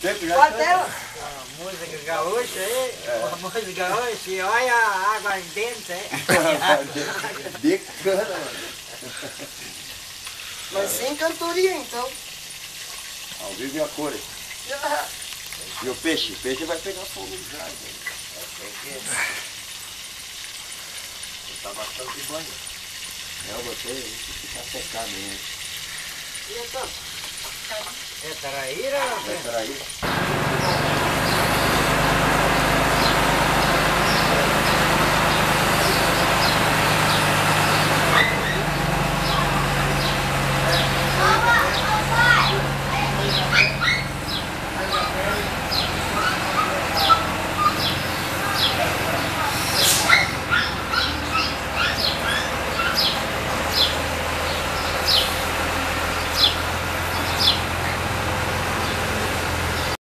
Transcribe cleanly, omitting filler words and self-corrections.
A música gaúcha aí, a música gaúcha, e olha a água dentro, hein? Bacana, mano. Mas sem cantoria, então. Ao vivo e a cores. E o peixe? O peixe vai pegar fogo já. Tá bastante banho. Eu botei aí, fica secar mesmo. É taraíra? É taraíra.